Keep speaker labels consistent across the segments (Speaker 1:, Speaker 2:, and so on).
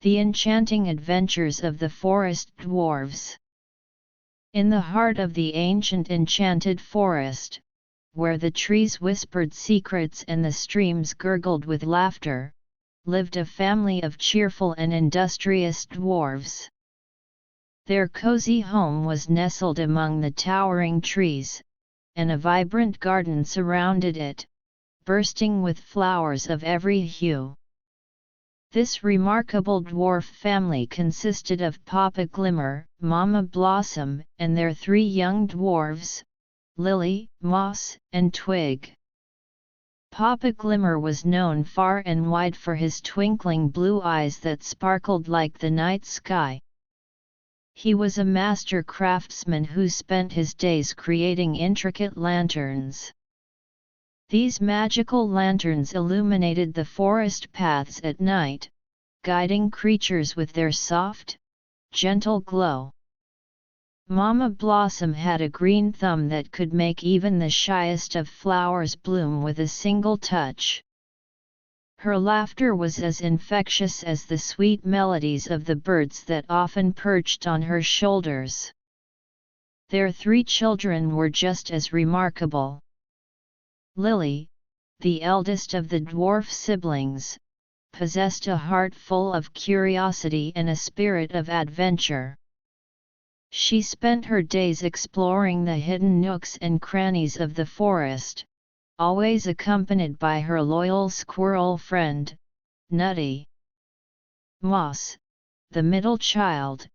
Speaker 1: The Enchanting Adventures of the Forest Dwarves. In the heart of the ancient enchanted forest, where the trees whispered secrets and the streams gurgled with laughter, lived a family of cheerful and industrious dwarves. Their cozy home was nestled among the towering trees, and a vibrant garden surrounded it, bursting with flowers of every hue. This remarkable dwarf family consisted of Papa Glimmer, Mama Blossom, and their 3 young dwarves, Lily, Moss, and Twig. Papa Glimmer was known far and wide for his twinkling blue eyes that sparkled like the night sky. He was a master craftsman who spent his days creating intricate lanterns. These magical lanterns illuminated the forest paths at night, guiding creatures with their soft, gentle glow. Mama Blossom had a green thumb that could make even the shyest of flowers bloom with a single touch. Her laughter was as infectious as the sweet melodies of the birds that often perched on her shoulders. Their 3 children were just as remarkable. Lily, the eldest of the dwarf siblings, possessed a heart full of curiosity and a spirit of adventure. She spent her days exploring the hidden nooks and crannies of the forest, always accompanied by her loyal squirrel friend, Nutty. Moss, the middle child,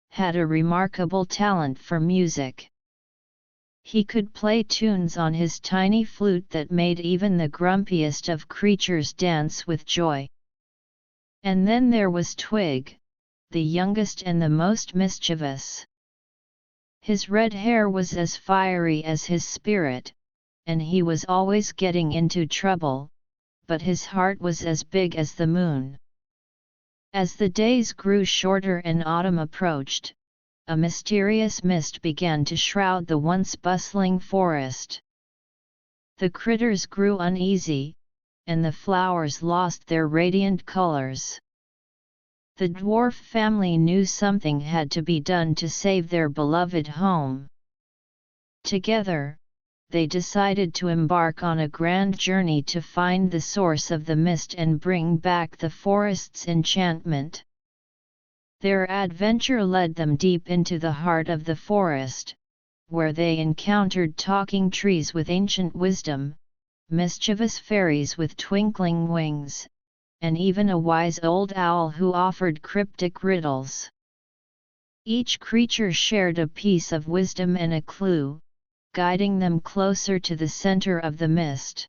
Speaker 1: had a remarkable talent for music. He could play tunes on his tiny flute that made even the grumpiest of creatures dance with joy. And then there was Twig, the youngest and the most mischievous. His red hair was as fiery as his spirit, and he was always getting into trouble, but his heart was as big as the moon. As the days grew shorter and autumn approached, a mysterious mist began to shroud the once bustling forest. The critters grew uneasy, and the flowers lost their radiant colors. The dwarf family knew something had to be done to save their beloved home. Together, they decided to embark on a grand journey to find the source of the mist and bring back the forest's enchantment. Their adventure led them deep into the heart of the forest, where they encountered talking trees with ancient wisdom, mischievous fairies with twinkling wings, and even a wise old owl who offered cryptic riddles. Each creature shared a piece of wisdom and a clue, guiding them closer to the center of the mist.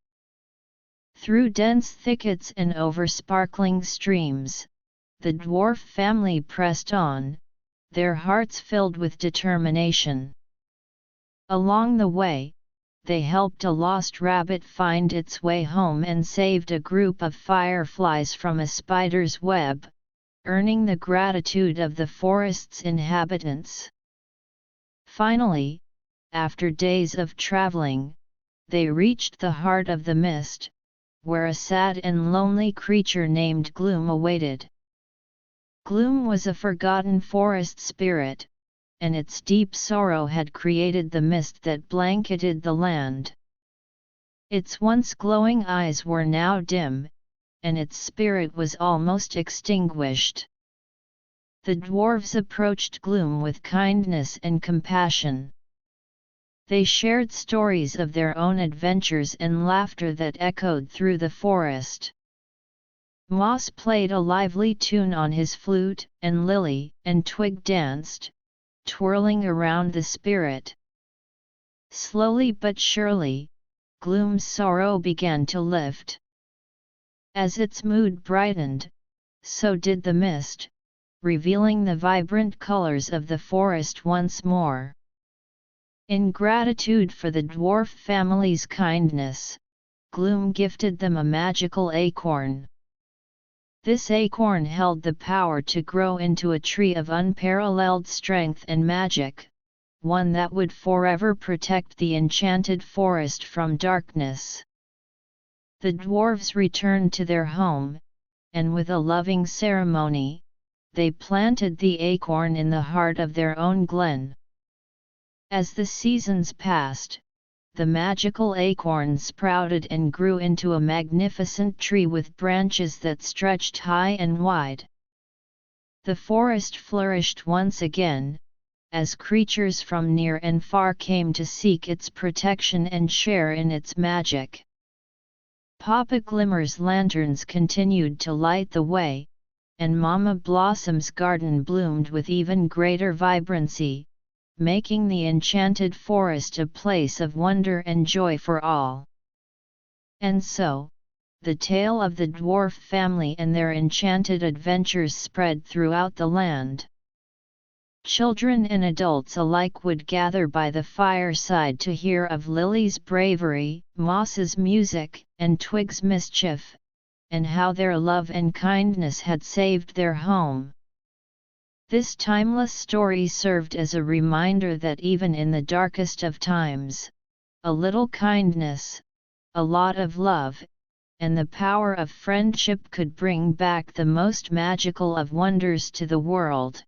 Speaker 1: Through dense thickets and over sparkling streams, the dwarf family pressed on, their hearts filled with determination. Along the way, they helped a lost rabbit find its way home and saved a group of fireflies from a spider's web, earning the gratitude of the forest's inhabitants. Finally, after days of traveling, they reached the heart of the mist, where a sad and lonely creature named Gloom awaited. Gloom was a forgotten forest spirit, and its deep sorrow had created the mist that blanketed the land. Its once glowing eyes were now dim, and its spirit was almost extinguished. The dwarves approached Gloom with kindness and compassion. They shared stories of their own adventures and laughter that echoed through the forest. Moss played a lively tune on his flute, and Lily and Twig danced, twirling around the spirit. Slowly but surely, Gloom's sorrow began to lift. As its mood brightened, so did the mist, revealing the vibrant colors of the forest once more. In gratitude for the dwarf family's kindness, Gloom gifted them a magical acorn. This acorn held the power to grow into a tree of unparalleled strength and magic, one that would forever protect the enchanted forest from darkness. The dwarves returned to their home, and with a loving ceremony, they planted the acorn in the heart of their own glen. As the seasons passed, the magical acorn sprouted and grew into a magnificent tree with branches that stretched high and wide. The forest flourished once again, as creatures from near and far came to seek its protection and share in its magic. Papa Glimmer's lanterns continued to light the way, and Mama Blossom's garden bloomed with even greater vibrancy, making the enchanted forest a place of wonder and joy for all. And so, the tale of the dwarf family and their enchanted adventures spread throughout the land. Children and adults alike would gather by the fireside to hear of Lily's bravery, Moss's music, and Twig's mischief, and how their love and kindness had saved their home. This timeless story served as a reminder that even in the darkest of times, a little kindness, a lot of love, and the power of friendship could bring back the most magical of wonders to the world.